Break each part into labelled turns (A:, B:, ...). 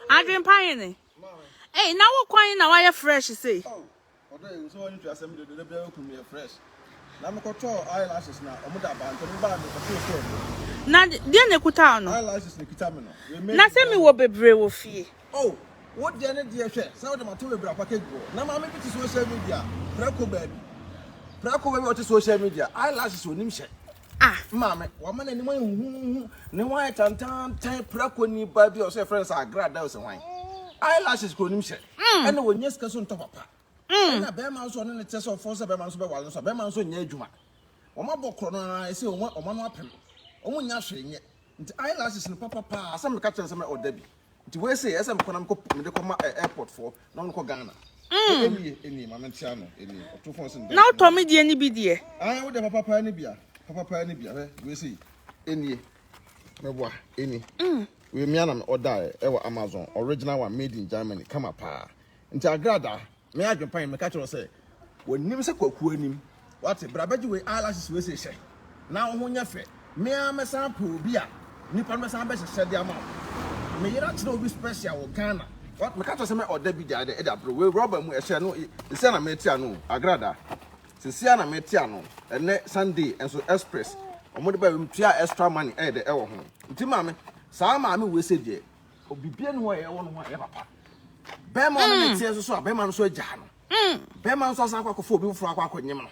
A: Adwenepahene. Hey, now what coin now I fresh say?
B: Oh, so I need to assemble the baby to fresh. Now I'm control eyelashes now. I'm not bad. I'm bad.
A: Na dia ne kuta no.
B: Eyelashes ne kita me no.
A: Na se me wo bebre wo fie.
B: Oh, what dia ne dia hwe. Say what mato bebre package go. Na ma me biti social media. Prɛko Baa what social media. Eyelashes onim hye.
A: Ah,
B: mama, wa ma na ni hu ne wan tantan prɛko ni ba bi o say friends Agradaa o se wan. Eyelashes ko onim hye. E na wonya sika so ntɔ papa. Na be man so ne tese of force be man so be wale so be man so nya adwuma. O ma bokro no na ese o ma no apem. O mu nya hwe nye. Nti eyelashes no papa pa asem me ka kire sem o da bi. Nti we say esem ko na me de ko ma airport for na no ko Ghana. Eni ma me tia no eni otofo so.
A: Na to me die ni bi die.
B: Ah wo de papa ni bia. Papa ni bia we say eni me boa eni. We me na me order e wo Amazon original one made in Germany kama pa. Nti Agradaa me Adwenepahene me ka kire say wonim se kwaku anim. What brabaji we eyelashes we say hye. Na wo nya fe. Me am sample bi a nipa me sam be hye de ama. Me yira kire obi special wo Ghana. What me catch say me order bi dia de abro we rubber mu e hye no se na me tia no Agradaa. Se sia na me tia no ene Sunday enso express. Omo de ba me tia extra money e de e wo ho. Nti ma me sa ma me we say die. Obibie no ye wo no ho e papa. Be ma me tia so be ma no so agya no. Be ma so asan kwakofo obi furu akwakọ nyem no.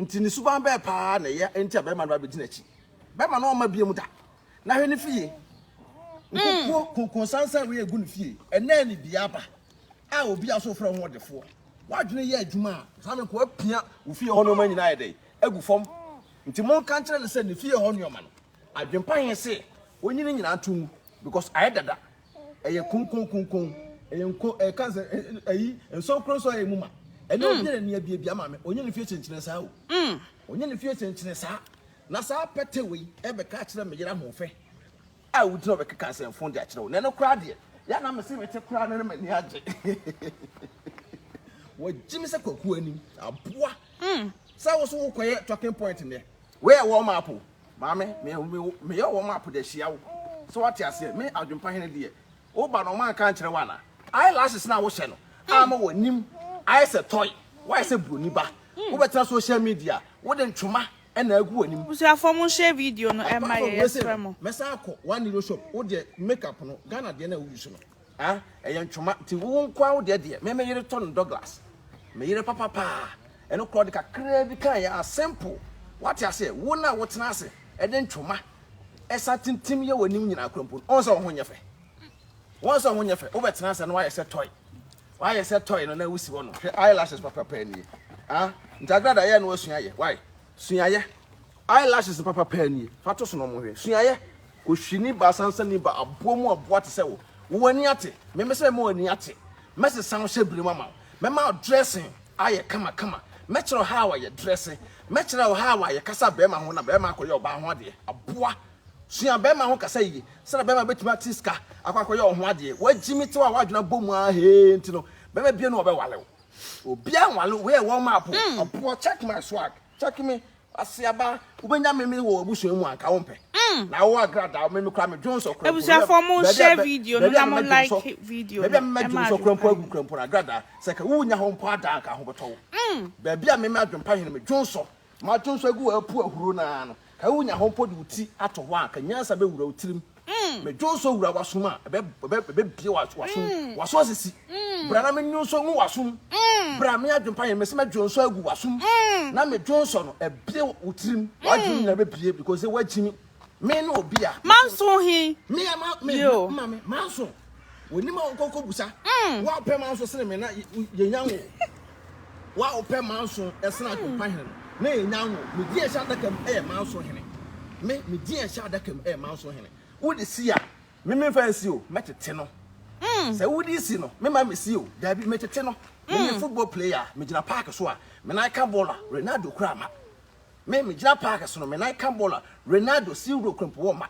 B: Nti ni suban be pa na ye enti be ma no abedi na chi. Be ma no ma bie mu da. Na hwe ni fie. Kokon sansan we egu ni fie. Ena ni bia ba. A obi aso fra ho defo. Wadwene ye adwuma a sa me ko apia wo fie ho no ma nyina ye dai. Egu fom. Nti mon kan kire le se ni fie ho no ma no. Adwenepahene se onyini nyina tum because aye dada. Eye kunkun. Eye nko e kan se ayi enso kronso aye mu ma. Ene obi na ni abia ma me. Onye ni fie chenchene sa o. Onye ni fie chenchene sa. Na sa pete we e be ka kire me yira ho fe. I would not be cancer phone the actual. No crowd here. Ya na me see me te crowd na me ni age. Wo Jimmy se kwaku ani aboa. Sa wo so koye talking point ne. Where warm up. Mama me your warm up de hia wo. So what you say me Adwenepahene de. O ba no man kan kire wana. Eyelashes na wo hye no. Ama wo nim. I say toy. Why say broni ba. Wo betra social media. Wo de ntwoma and I go in.
A: We have a share video no am I
B: Mesako 1 euro shop. Oh dear makeup no Ghana de na use no. Ah, a young chuma ti won kwa de de. Me yere ton Douglas. Me yere papa. E no crowd ka crave kan ya simple. What you say? Wo na what na say? E den chuma. E satin tim ye wanim nyina krompo. On so ho nyefe. Won so ho nyefe. Wo betena say no why say toy. Why say toy no na wusi wo no. Eyelashes papa ni. Ah, Agradaa ye no asua ye. Why? Suyaye eyelashes papa pani fato so no mo hwe suyaye ohwini ba sansani ba abomu aboa te se wo wani ate me se me wani ate me se san hye bire mama me ma dressing aye kama me kire how aye dressing me kire how aye kasa be ma ho na be ma akoye oba ho ade aboa suya be ma ho kasa yi se na be ma betima tiska akwakoye ho ade wagimi te wa wadwena bomu a he ntino be ma bie no obe wale obi anwale we won map aboa check my swag. Check me. Asiaba ubenya me wo abusu emu anka wo mpe. Na wo Agradaa me kra me Jones okra.
A: Ebusu for mo share video no na mo like video.
B: Be me Jones okra mpo agu krampo na Agradaa se ka wo nya ho mpo ada anka ho beto wo. Be bia me Adwenepahene me Jones ma Jones agu apu ahuro na no. Ka wo nya ho mpo de uti ato ho anka nyansa be wura utirim. Me Jones wura wasoma be bie wasum. Waso asisi. Bra na me nyonso nwu wasum. Bra me Adwenepahene me se me Jones agu wasum. Na me Johnson e bie utirim wadwum na be bie because e wagimi me no obi a
A: manso he
B: me manso woni ma kokko busa wa pe manso sene me na ye nyanwo wa ope manso e sene Adwenepahene na ye nyanwo me di e sha dakam e manso hene me di e sha dakam e manso hene wo de si a me fancy o metete no se wo di si no me ma me si o da bi metete no me football player me gina park so a me na ka bola Ronaldo krama me gina park so no me na ka bola Ronaldo si ro krompo wo ma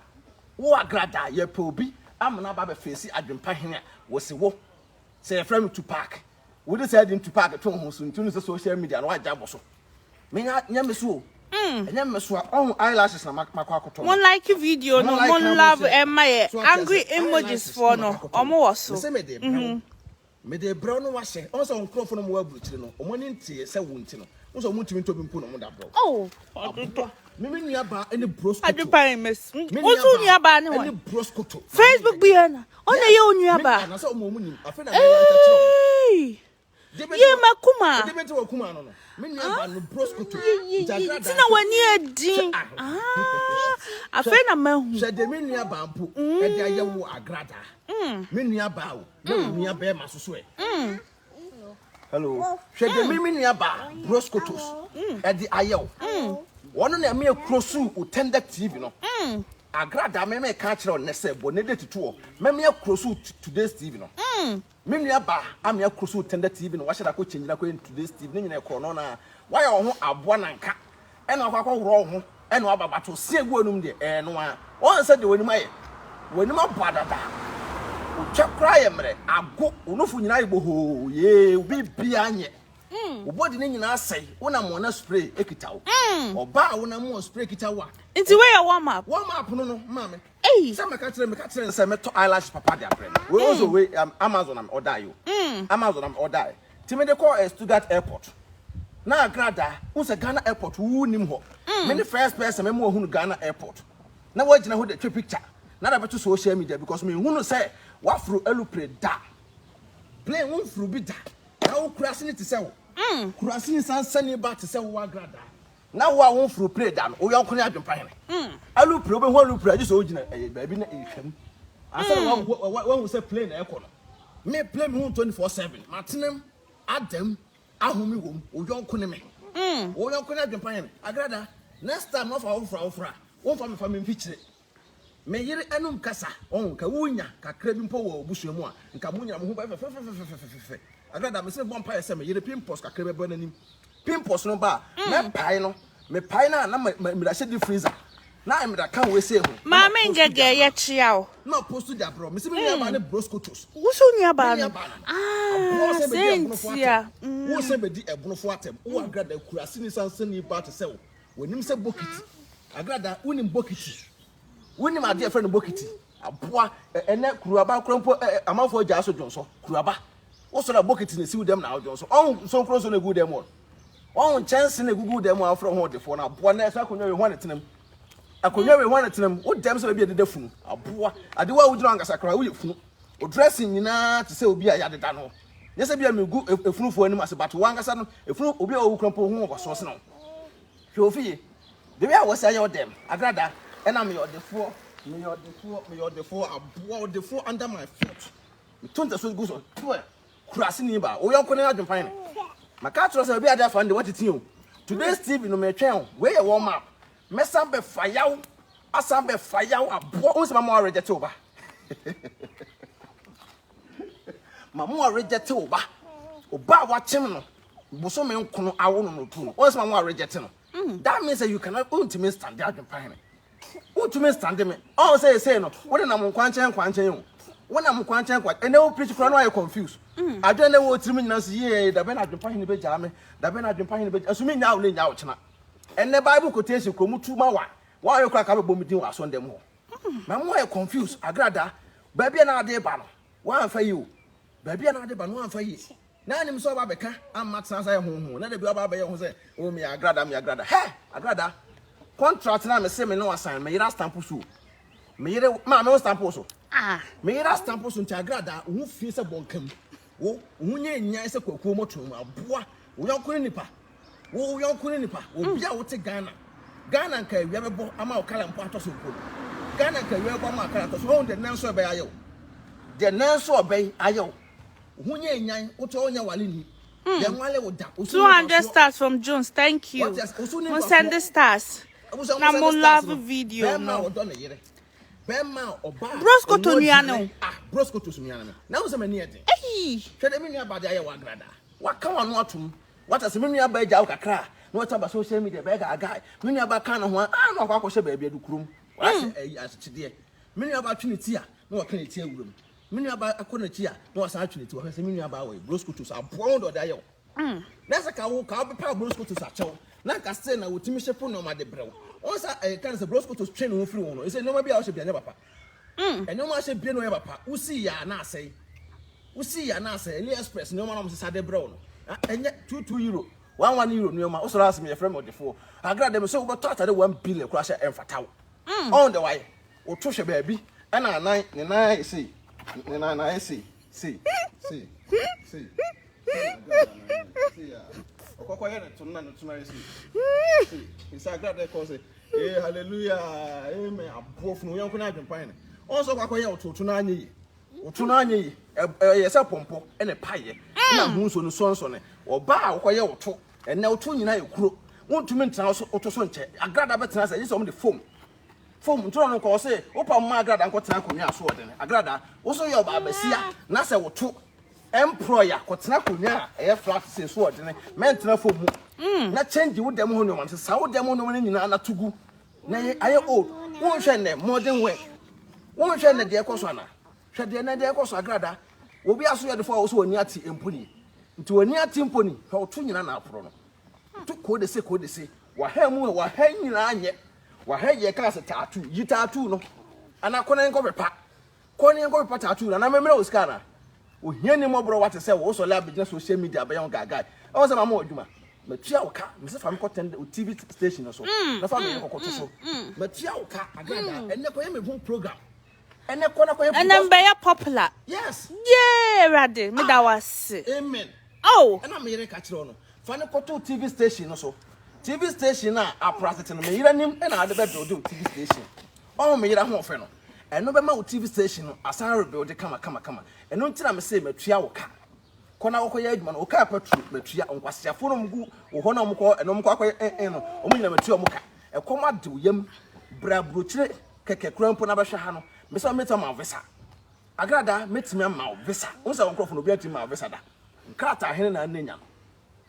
B: wo Agradaa ye pe obi amna ba be face Adwenepahene wo se wo se frame to park wo de say to park to ho so ntunu social media no agya bo so me nya me so enya meso on eyelashes na makwakoto
A: Mon like video no mon love my angry emojis for no omo woso
B: me de brown no wahye on so nkrofo no mo waburuchire no omo ni ntie se wonti no so mo ntimi tobi mpu no mo da bro
A: oh
B: me nua ba ene broscoto
A: Adwenepahene mes osu nua ba ne
B: ene broscoto
A: Facebook bi na ona ye onua ba
B: na so omo mu nim afi na me like
A: ye makuma
B: de bente wakuma no me nua ba no broscoto
A: tina wani edin afi na mahu
B: se de me nua ba mpo e de ayewo agrada me nua ba o na nua ba ma so so hello she de me nua ba broscotos e de ayewo wono na me akrosu o tender TV no agrada me ka kire on se bo ne de tutu me akrosu today's TV no me nua ba am akrosu tender TV no wa sheda ko changira ko today's TV ne nyina ekro no na wa ya ho aboa nanka e na akwa woro ho e na ababato se egu onum de no a won se de wonim aye wonim abadada o twakra ye mre ago onufu nyina ye boho ye obi bia anye obodi ne nyina asai wona mo na spray ekitawo oba wona mo spray ekitawo
A: nti we ya warm up
B: no mama se me ka kire se me to eyelash papa de apre we also we Amazon am order you Amazon am order ti me de call Stuttgart airport na Agradaa unse Ghana airport wu nim ho me the first person me mo hunu Ghana airport na wa gina ho de twe picture na da beto social media because me hunu say wa fru elupre da plane won fru bi da na wo kurase ni ti se wo kurase ni sansani ba ti se wo Agradaa na wo won fru play da no wo yon kone Adwenepahene elupre obe ho elupre agi so gina ba bi na ehwam asa wo say plane na ekọ no me plane me 24/7 matenem adam ahomi wom wo yon kone me wo yon kone Adwenepahene Agradaa next time no fa wo fa me mfichire me yire enum kasa on ka wunya kakra bi mpo wo busuamu a nka munya mo ho ba fe Agradaa me se bompa ye se me yire pimples kakra be ba nanim pimples no ba me pai na me da shedi freezer na me da kan we se ho
A: ma me ngege ye chiao
B: no post to bro me se me nua ba ne broscotos
A: wusu nua ba no sentia
B: wo se be di ebunofo atem wo Agradaa kurase ni sansani ba te se wo wonim se bokiti Agradaa wonim bokiti wonim ade friend bokiti aboa ene kuruaba krompo amafo agya so dwonso kuruaba wo so na bokiti ne siw dem na dwonso on so nkro so na gu dem on chance na gugu dem afro ho defo na aboa na so akonwa we ho ne tenem wo dem so be de funu aboa ade wa wo gina angasa kra wo ye funu o dressing nyina te se obi a yadeda no yese bia megu efunu fo anim ase but wangasa no efunu obi a wo krompo ho wo so se no hwe ofie de we a wo se aye dem Agradaa and I'm your default, aboa the four under my foot. Me tonta so go so. Kurase ni ba. O yon kone Adwenepahene. Maka tro se be ada fa what it you. Today's TV no me twen. We ye warm up. Me sambe fayaw. Asambe fayaw aboa. O se mama reject oba. Mama reject oba. Oba wa chim no. Boso me nkono awo no tu no. O se mama reject no. That means that you cannot ultimately stand there Adwenepahene. To me stand me. Oh say no. What na mo kwanchen you. When am kwanchen and no preach for no I confused. I don't know what trim na see da ben Adwenepahene be jame. Da ben Adwenepahene be asumi nya wo nya wo chena. And the Bible quotation komu tu ma wa. Why you crack about bomidin wa so dem ho. Na mo I confused Agradaa. Baby na ade ba no. Wa fa you. Baby na ade ba no wa fa yi. Na nim so ba beka am matsa say ho. Na da bi ba ba ye ho say o me Agradaa. Hey, Agradaa. Contract na me say me no assign me yira stamp so me yire ma me stamp so me yira stamp so nti Agradaa hu fie se bonkam wo hu nya se kwakuo motom aboa wo yonkone nipa obi a wo te Ghana nka ewia bebo ama o kala mpo atoso ko Ghana nka ewia bebo ama akala atoso wo de nanso be ayo hu nya wo to onya wale ni de nwale wo da
A: 200 stars from Jones, thank you. We'll send the stars. Na mo love video no. Broscoto nuano.
B: Broscoto nuano. Na wo se mani ede. Hwede me nua ba de aye wa Agradaa. Wa ka wa no atum. What as me nua ba ja wo kakra. Na wata ba social media ba ga aga. Me nua ba ka no ho na akwa akọ hye ba bia dukurum. Wa se asechide. Me nua ba twene ti a na wa ka ne ti awurum. Me nua ba akọ na ti a na wa san twene ti wa se me nua ba wa Broscoto aboa do da aye. Na se ka wo ka be pa Broscoto sa chew. na ka say na wotimi shepo no ma de brew on sa kan say brosco to train won free won no e say no ma bia wo she bia ne papa eno ma she bia no ye papa usi ya na asai AliExpress no ma no say de brew no enye 2 euro 1 euro no ma usoro asem ye frame odefo Agradaa me so wo to atade 1 billion kura she emfata wo on the way wo to hwe ba bi na nan ne nan say ne nan say see okoko ye na tuna see isa Agradaa ko say hallelujah amen abofu no yanko na Adwenepahene onso kwakọ ye ototo na anye yi ye se pompo ene paye na hunso no sonso ne oba okọ ye oto ene oto nyina ye kuro wontumi ntena oto so nche Agradaa betena say yiso mo de foam ntoro no ko say opa mo Agradaa nko tena konwa aso ode ne Agradaa wo so ye oba basia na say woto employer ko tena konwa e flat say so ode ne mentena foam mu na change wo dem ho no man say sa wo dem ho no nyina na tugu na aye old won hwe ne modern way won hwe ne de ekoso ana hwe de na de ekoso Agradaa obi aso ye de fo wo so oni ati emponi nti oni ati emponi hwe oto nyina na apro no to ko de se wa ha mu wa ha nyina anye wa ha ye ka se tattoo yi tattoo no ana kona nko bepa tattoo na memre oska na ohia ni mo bro wate se wo so la business social media ba yon gaga o se mama oduma matua wo ka me se fa me ko tend TV station no so na fa me ko koto so matua wo ka Agradaa enne ko ye me home program enne ko na ko ye
A: and be popular.
B: Yes,
A: yeah, rade me da was
B: amen.
A: Oh,
B: and I'm here catch no fa ne ko to TV station no so TV station na aprasete no me yira nim e na ade be do TV station o me yira ho fe no eno be ma wo TV station no asan rebuild kama eno ntina me say matua wo ka kona wo koye adwuma no wo ka patru matua onkwasiafo no mgu wo ho na mko eno mko akoye no o mu nyina matua mo ka e koma de wo yam bra brochire keke krampo na be hwe ha no me say meta ma visa Agradaa metimi ama visa wo say onkrofo no bi atimi ma visa da nkrata hene na anenya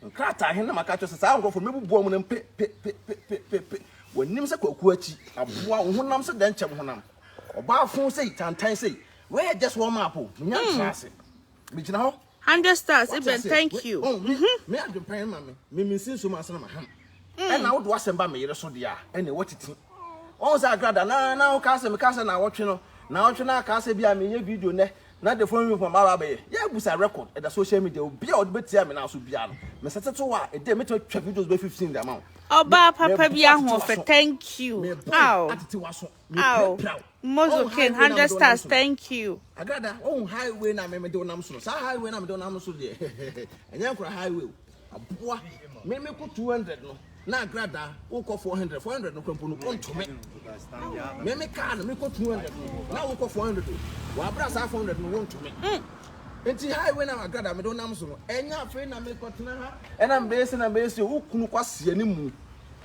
B: nkrata hene maka cho sa onkrofo mebubuo mu no pe wonim se kwaku achi aboa wo honam se dan chem honam oba fun say tantan say we just warm up nya trase me gina ho
A: 100 stars even thank you
B: me Adwenepahene mama me minsin so ma sana ma ham e na wo do asemba me yere so dia e na watiti on say Agradaa na wo ka se me ka se na wotwe no na wotwe na ka se bia me ye video ne na the phone me from baba be ya busa record e da social media obi a obetia me na so bia no me seteto wa e dey me to twa videos be 15 the amount
A: oba papa bia ho fe thank you ow
B: atiti waso
A: Mozo King 100 stars thank you
B: Agradaa on highway na me de onam so sa highway na me de onam so de enya nkura highway aboa me ko 200 no na Agradaa wo ko 400 no kwampo no kontome me car no me ko 200 no na wo ko 400 wa bra sa 400 no wontome enti highway na Agradaa me do nam so no enya afi na me ko tena ha ena mbese wo kunu kwase ani mu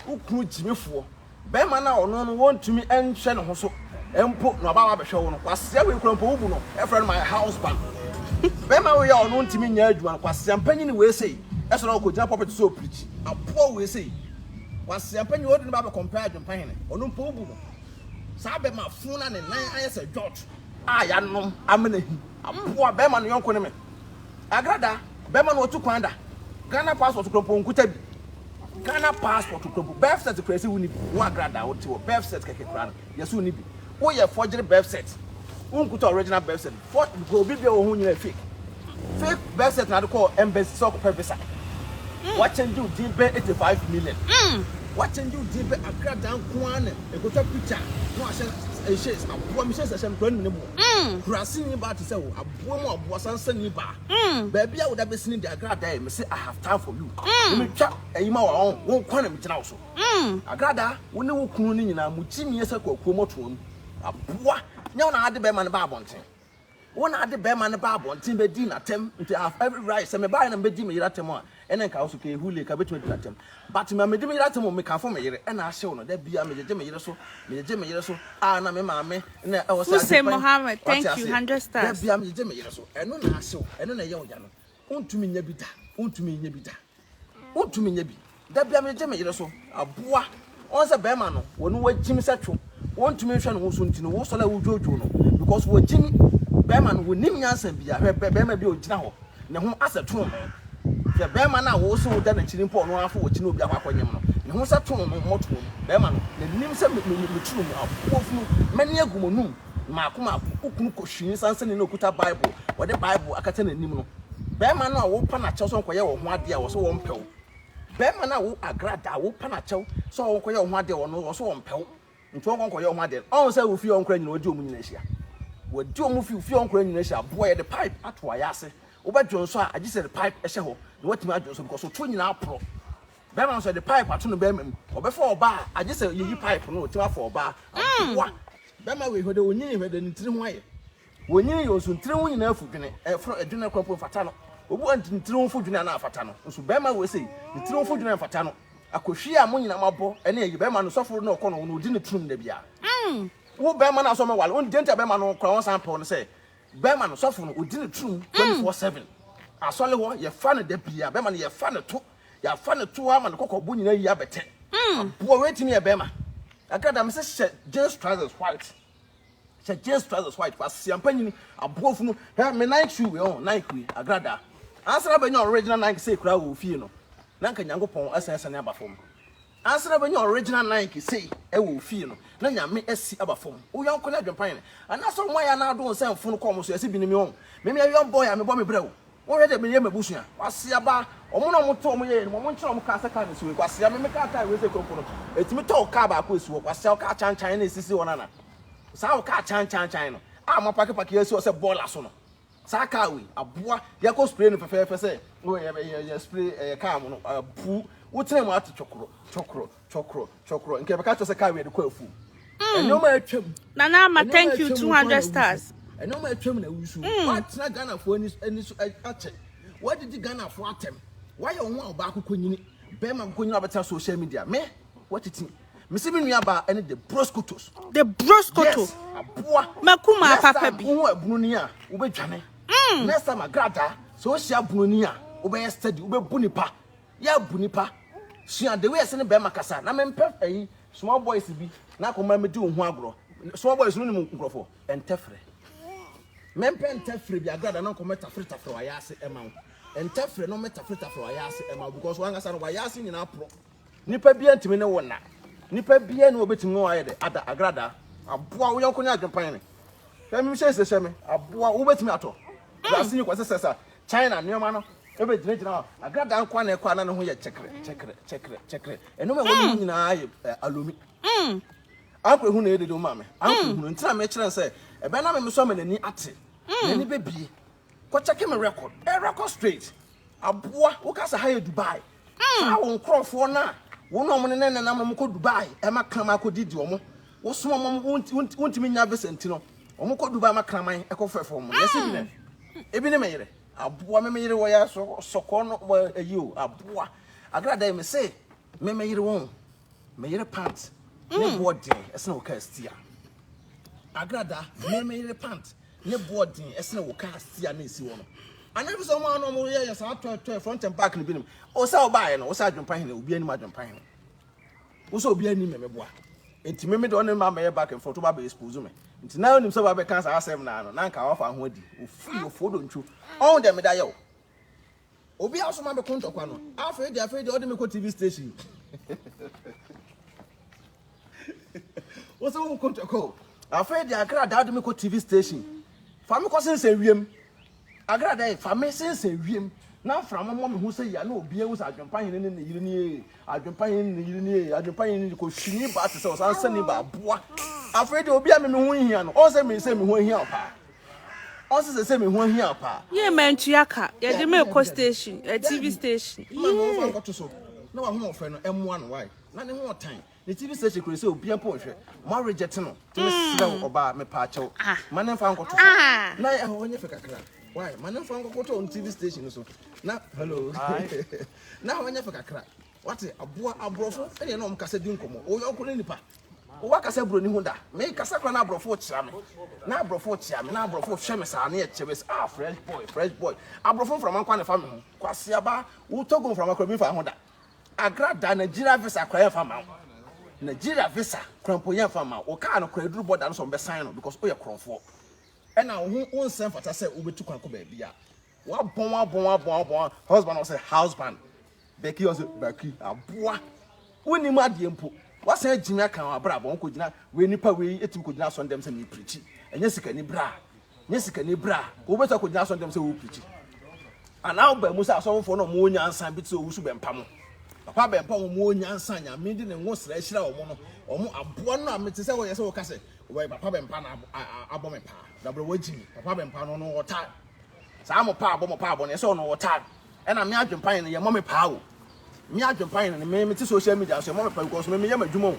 B: wo kunu jimefo be ma na ono no wontumi enhwe ne ho so empo no aba wa behwe wo no kwase we kwampo wo bu no e friend my house band be ma wo ya ono ntimi nya adwuma kwase ampanyi ni we sei e so na ko jina puppet so preach apo we sei kwase ampanyi wo de ba compare Adwenepahene ono mpo wo bu no sa be ma funa ne nan ayese George ya no amenahi apo be ma no yonko ne me Agradaa be ma no otu kwanda Ghana passport kropo nkuta bi Ghana passport kropo birth certificate crazy woni wo Agradaa wo te wo birth certificate keke kra yeso ni bi wo ye forgery birth certificate unkuta original birth certificate for go bi wo ho nyina fake birth certificate na de call embassy so ko visa what change you did be 85 million what change you did be Agradaa nkoane e go ta picture no a shares aboa mi shares asem kran ne bo krasi ni ba te se wo aboa mu aboa sansan ni ba ba bia wo da be sini de Agradaa me say I have time for you me twa eyima wa won kwana me gina wo so Agradaa wo ne wo kunu ni nyina mu timi yesa kwakuo moto no aboa nya na ade be ma ne ba abonten wona ade be ma ne ba abonten be di na tem nti have every right say me ba na be di me yira tem a enen ka wo so ke hule ka betu di tem but me di me yira tem me ka fo me yire e na ahye wo no da bia me je me yire so na me maame na e wo
A: say Mohammed thank you 100 stars
B: da bia me je me yire so eno na ahye wo eno na ye wo ja no ontumi nya bi da bia me je me yire so aboa on say be ma no wonu wajim setwo wontumi hwe no wo so ntino wo so la wo dwojo no because wo jimi be ma no wonim nyansan bia be ma bi o gina ho ne ho aseto mo be ma na wo so da na chiri mpo no afo wo china obi akwa kwanyem no ne ho sa to no moto be ma no na nim se me turu mu abofunu mani agumonum maako ukunu kohwin sansane na okuta bible wo de bible akata na nim no be ma no a wo pa na kyɛw so nkoye wo ho ade a wo so wo mpɛw be ma na wo Agradaa wo pa na kyɛw so wo nkoye wo ho ade wo no wo so wo mpɛw nti wo nkoye wo ho ade on say wo fi on kra nyina wodi omu nyina hia wodi omu fi on kra nyina hia boy ye the pipe ato ayase wo ba dwon so a agi say the pipe ehye ho na watimi adwon so because so to nyina apro be ma so the pipe ato no be mam obefa oba agi say yi pipe no tima for oba wa be ma we hode onyini hode ntiri ho aye wonyini yo so ntiri ho nyina afudwene efro adwene kwapo fata no obu antiri ho fudwene na afata no so be ma we say ntiri ho fudwene fata no akohwi a mo nyina mabo ene ye be ma no soforo na okono no odi ne trum da bia wo be ma na so me wale on denta be ma no kra won sample no say be ma no soforo no odi ne trum 24/7 asole ho ye fa ne da bia be ma no ye fa ne to ya fa ne to ama no kokobo nyina yi abete bo wetimi ye be ma Agradaa me say just trousers white she just trousers white was siampanyini abofu no me Nike shoe we on Nike Agradaa answer be your original Nike say kra wo fie no na nka nyankopon asan abafom answer be your original Nike say e wo fie no na nyame asi abafom wo yon kona Adwenepahene ana so mo ya na ado nsan funu kom so esi bi ni me on me yon boy a me bo me brew wo hwe de me ye mabusua wase aba omo no mo to mo ye mo nkyere mo ka saka ne suwe kwase me ka ta we se konko no etimi to ka ba ko esuwo kwase ka chanchan na esisi wona sa o ka chanchan no a mo pake yesu se bola so no sa ka we aboa ye ko spray no fefe se wo ye spray ka mo no pu wo tene mo ati chokro nke be ka to se ka we de ko afu enyo ma atwam
A: Nana ma thank you 200 stars
B: enyo ma atwam na wusu what na Ghana fo ani so ache what did Ghana fo atem why you want ba akoko nyini be ma akoko nyini abeta social media me what it me se me nua ba ene the broscotos yes aboa
A: makuma papa bi
B: wo abunu ni a wo be dwane next time Agradaa so hia abunu ni a wo be study wo be bu nipa ya bu nipa hia the way ese ne be makasa na me mpe ayi small boys bi na ko ma me di wo ho agro small boys no ni nkrofo entefre me mpe entefre bi Agradaa na ko meta tafre wa ya ase ema entefre no meta tafre wa ya ase ema because wanga sa no wa ya ase nyina pro nipa bi antimi ne wona nipa bia no obetimi no aye de ada Agradaa aboa wo yonko nya Adwenepahene femi se me aboa wo betimi ato grasi ni kwase sesa China nioma no ebe gina Agradaa nkwa na ekwa na ne ho ye chekre eno me wo nyina aye alomi akwa hu na ededo ma me akwa hu ntina me kire se ebe na me so me nani ate nani bebie ko check me record record straight aboa wo kasa ha ye Dubai sa wo nkrofo na wo no mo ne na mo ko Dubai e makama ko didi omo wo so mo wontimi nya Vincent no omo ko Dubai makama e ko fefo mo yesi bi ne ebi ne meyere aboa me meyere wo ya soko no ayi o aboa Agradaa me say me meyere won meyere pants ne boarding esna wo ka stia Agradaa me meyere pants ne boarding esna wo ka stia na esi wo no anabi so ma no mo ye ya sa to front and back ne binim o sa oba no o sa Adwenepahene obi ani ma Adwenepahene o so obi ani memeboa enti me de on ma me back and front to ba be expose me enti na onim so ba be cancer asem na no na nka wa fa ho adi o free o fodo ntwu on dem da ye obi aso ma be kontokwa no afa de o de me ko TV station o so mo kontoko afa de Agradaa de me ko TV station fa me ko sense wiem Agradaa fa me sense wiem na fra mo me hu se ya na obi ewu sa Adwenepahene ne yiri ni Adwenepahene ne yiri ni Adwenepahene ko hwini ba te se o san sani ba boa afrede obi a me hu hia no o se me hu hia pa o se me hu hia pa
A: ye mentuaka ye de me ko station TV station
B: ma no fa nkoto so na wa hu ofre no emu ano why na ne hu otan the TV station kure se obi ampo hwe mo reject no te se oba me pa achew ma ne fa nkoto so na e ho nye fe kakra why man no fan go to on TV station so na hello hi na ho nya fa kakra what aboa abrofo e na om kasa di nkomo o yonko ne nipa o wa kasa bro ni ho da me kasa kra na abrofo chia me na abrofo hwe me sa na ye chebes fresh boy abrofo from ankwa ne fa me ho kwase aba wo togo from akra bi fa ho da Agradaa Nigeria visa kra fa ma Nigeria visa krampo yan fa ma o ka no kra duru border no so be sign no because o ye kronfo and now who send for say ubetu kwanko baby wa bon husband was say houseband Becky was Becky aboa
C: Woni ma de mpo. Wasan jimi aka abrabɔ onko gina we nipa we etim ko gina so ndem se me preach. Enya sika ni bra. Nya sika ni bra. Wo beto ko gina so ndem se wo preach. Ana ba mu sa asɔmfo no mo onya ansan bi te owusu bempa mo. Papa bempa mo onya ansan nya me di ne ngo sra hira wo no. Omo aboa no amete se wo ye se wo ka se wo papa bempa na abɔ me pa. Da bro wagimi. Papa bempa no no wota. Sa mo pa abɔ no ye se no wota. Ɛna me adwempan ne ye mo me pa wo. Me adwempan ne me te social media so mo me pa because me ye madwuma.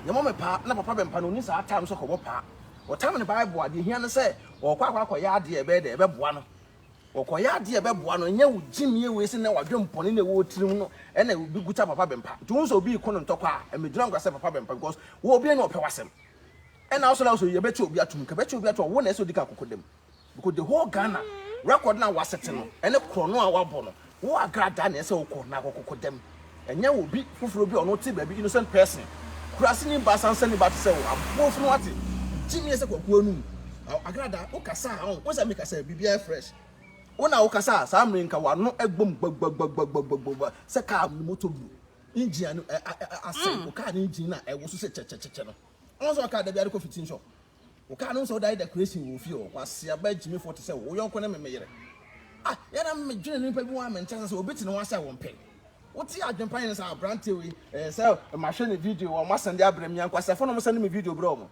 C: Ye mo me pa na papa bempa no ni sa time so ko bo pa. O time ne Bible ade hia ne se o kwa ya ade ebe de ebe boa no. Okoya ade ebe boa no nya wo jimie we se na wadwempone na wo tirim no e na obi guta papa bempa tun so obi ikono ntokwa a medura ngwa se papa bempa because wo obi na opɛ wasem e na so ye beti obi atum ka beti obi ato wo na so dika kokodem because the whole Ghana record na wasete no ene krono a wabɔ no wo Agradaa na se wo kɔ na kokodem enya obi fufuro bi ono ti ba bi innocent person kurase ni ba sansa ni ba te se wo abofo no ate jimie se kokua nu Agradaa o kasa o se me kasa bibia fresh Una ukasa sa mrinka wano egbom gbagbagbagbagbagbagba se ka moto blu engine no asem o ka na engine na e wo so se checheche no on so ka da bia ko fitin shop o ka no so da decoration wo fi o kwase aba jimi 40 se wo yonko na memeyere ya na me dwene nipa bi wa mencha se obeti no wasa wo mpe wo ti adwempan ne sa brante we se ma hwe ne video o ma sende abram nyan kwase fo no mo sende me video bro mo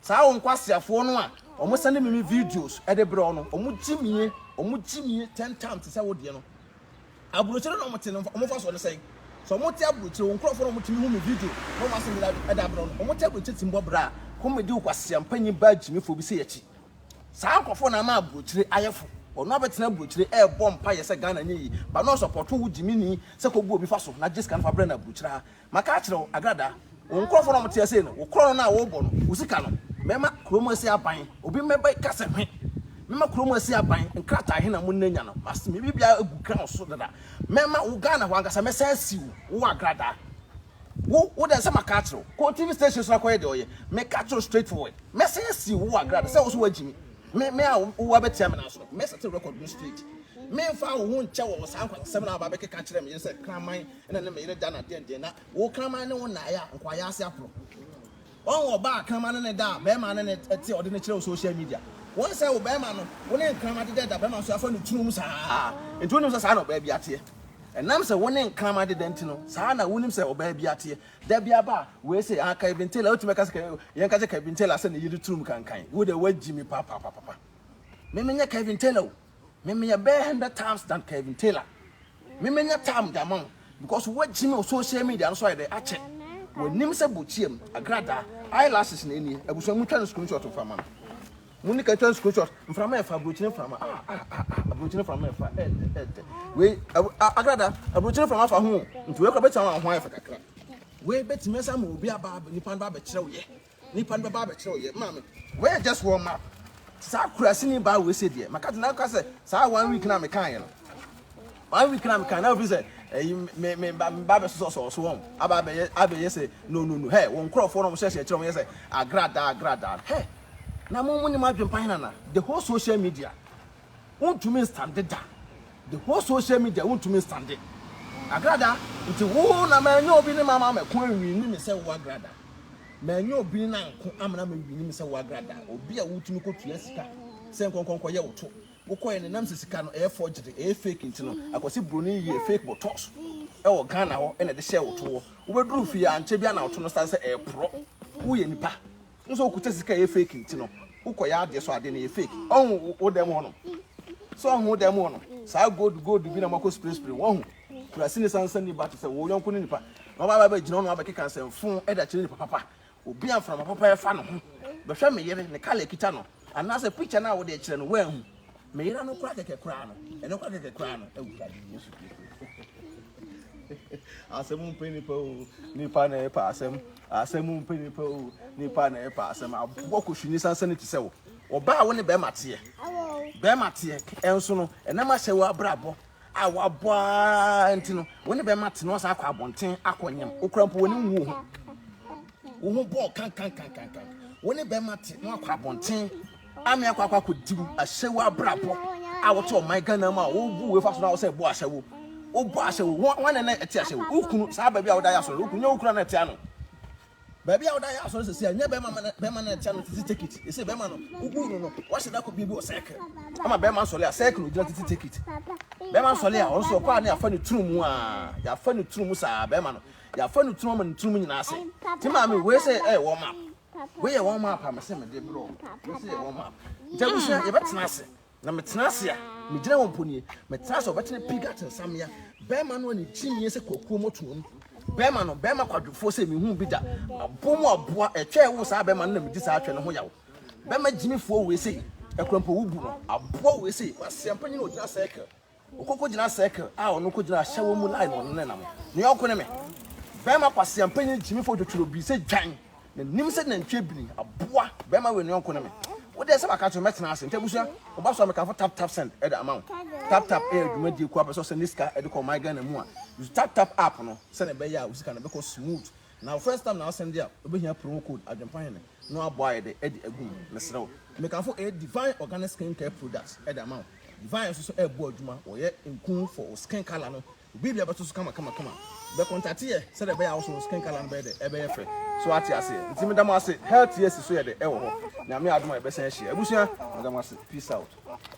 C: sa wo nkwasiafo no a o mo sende me videos e de bro no o mo jimie 10 times say wo de no aburochire no mote no mo fa so ne say so mo te aburochire wo nkrofo no mo timi hu me video mo ma se me da bro no mo te aburochire timbo bra ko me di kwase ampanyi ba jimi fo bi se yachi sa nkrofo na ma aburochire ayefo ono abetena aburochire e bom pa ye se Ghana nyi ba no support wo jimi ni se ko bu obi fa so na jiska na fa bra na aburochire maka akire Agradaa wo nkrofo no mo te say no wo kro no na wo bo no wo sika no mema kromo se aban obi meba kase hwe mema kromo asi aban nkrata he na mo nanya no mas me bibia agu kan so dada mema wo Ghana ho angasa mesa asiu wo Agradaa wo den se makatro ko TV stations na koye de oye me katro straight forward mesa asiu wo Agradaa se wo so wagimi me a wo abetia me na so me set record no straight me fa wo nche wo san kwa sem na ba be keka kire me ye se kraman na me yire da na den na wo kraman ne wo na ya nkwa ya ase apro on oba kraman ne da be ma ne eti ode ne kire social media One say Obama no, one in Cramadi dead, Obama so for the tombs, and two names are no baby at here. And now say one in Cramadi dentino, Sana wouldn't say baby at here. There be a bar, we say, I can't even tell out to make us Yanka Kevin Taylor send you the tomb can kind. Would a word Jimmy Papa. Mimia Kevin Taylor, Mimia 100 times than Kevin Taylor. Mimia time the amount, because what Jimmy was social media, and so I check. When Nimsa Butchim, Agradaa, eyelashes in any, I was some trying to screenshot of a man. Monica turns screenshot from my fabrication from a from my we Agradaa a from our home into work a better on wife. We bet me some will be a barb, Nipan Barber Chow ye, Nipan Barber Chow ye, mammy. We're just warm up. Sa crashing by we said ye, my cousin Alcasa, Sa 1 week now, Mecan. 1 week now, can visit. Me Barber sauce or so on. Abba, yes, no, hey, won't crawl for them, says Agradaa, hey. Na mo ni madwempan na the whole social media won't to me stand it. The whole social media won't to me stand it. Agradaa nti wo na ma nya obi ni mama me ko wi ni me se wo Agradaa ma nya obi na nko amana me wi ni me se wo Agradaa obi a wotumi ko tua sika se nkonkonko ye woto wo koye ne nam sika no e forgery e fake nti no akwasi broni ye fake botox e wo Ghana ho e na de share woto wo beduru fi ya nche bia na woto no stand se e pro wo ye nipa nso okuta sika ye fake nti no ukoya ade so ade na ye fake on wo dem ho no so on wo dem ho no sa gold bi na mako spray wo hu kurase ne sansan ni ba to se wo yonko ni nipa no ba gina no abeka kan sem fun e da kire ni papa obi an from papa e fa no ho be hwe me yere ne kala kita no ana se picture na wo de kire no wa hu me yere no kura keke kura no e no kura keke kura no e wu ka di Yesu asem mpeni po nipa na e pa asem mpeni po nipa na e pa asem aboko hwini sansan ti se wo oba wo ne be mate enso no enama hye wo abrabo a waboa ntino wo ne be mate no sa akwa abonten akonyam okrampo wo ne wo bo kan wo ne be mate no akwa abonten ame akwa kodibu ahye wo abrabo a wo to my Ghana ma wo bu we fa so na wo se bo ahye wo o bo ahye wo wan na eti ahye wo kunu sa ba bia wo da ya so wo kunu wo kura na eti ano ba bia wo da ya so se se anya be ma na eti ano titi take it e se be ma no ugu no wa se da ko bi o cycle ama be ma so le a cycle o jira titi take it be ma so le a so kwa na ya fa ni turumu a ya fa ni turumu sa be ma no ya fa ni turumu ma ni turumu nyina ase ti ma me we say warm up we ye warm up am se me de bro we say warm up ntabusia ye betena ase na metena ase a me gina won ponie metena ase obetena pigatin samya be ma no ni chimie se kokuo motuom be ma no be ma kwadwofo se me hu bi da abomu aboa etwe wo sa be ma no na me di sa atwe no ho yawo be ma jimifo we say ekrampo wubu no aboa we say wasiampa nyina ogina cycle okoko gina cycle a ono ko gina hyewo mu line ono na nam ne yoko ne me be ma kwasiampa nyina jimifo dwotworo bi se dwan na nim se na ntwe bini aboa be ma we ne yoko ne me wo de se baka to metena ase ntabusia oba so meka fo tap send e the amount tap e adwuma di ku abeso se niska e de ko my Ghana mu a you tap app no se na be ya usika na be ko smooth now first time na send dia obehia promo code Adwenepahene no aboa e de agum na serew meka fo a divine organic skin care products e the amount divine so e bo adwuma wo ye nkun for skin color no obi bia beto so kama be contact here se na be ya so skin color no be de e be ye free so ati ase ntimi dam ase health yes so ye de e wo ho na me adoma e be san hia abusia dam ase peace out.